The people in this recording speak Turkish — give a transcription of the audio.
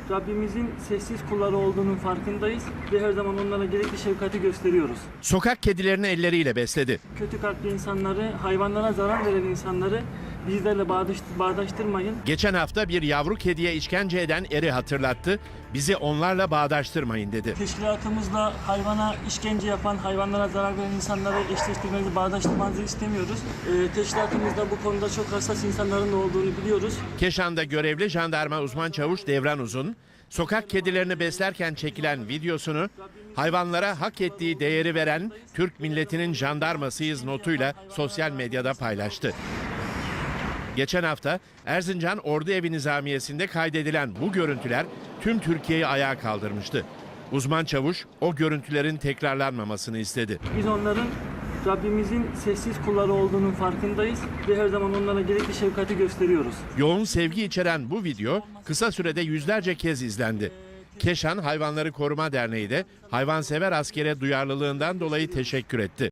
Rabbimizin sessiz kulları olduğunun farkındayız ve her zaman onlara gerekli şefkati gösteriyoruz. Sokak kedilerini elleriyle besledi. Kötü kalpli insanları, hayvanlara zarar veren insanları bizlerle bağdaştırmayın. Geçen hafta bir yavru kediye işkence eden eri hatırlattı. Bizi onlarla bağdaştırmayın dedi. Teşkilatımızla hayvana işkence yapan, hayvanlara zarar veren insanları eşleştirmenizi, bağdaştırmanızı istemiyoruz. Teşkilatımızda bu konuda çok hassas insanların olduğunu biliyoruz. Keşan'da görevli jandarma uzman çavuş Devran Uzun, sokak kedilerini beslerken çekilen videosunu hayvanlara hak ettiği değeri veren Türk milletinin jandarmasıyız notuyla sosyal medyada paylaştı. Geçen hafta Erzincan Orduevi Nizamiyesi'nde kaydedilen bu görüntüler tüm Türkiye'yi ayağa kaldırmıştı. Uzman çavuş o görüntülerin tekrarlanmamasını istedi. Biz onların Rabbimizin sessiz kulları olduğunun farkındayız ve her zaman onlara gerekli şefkati gösteriyoruz. Yoğun sevgi içeren bu video kısa sürede yüzlerce kez izlendi. Keşan Hayvanları Koruma Derneği de hayvansever askere duyarlılığından dolayı teşekkür etti.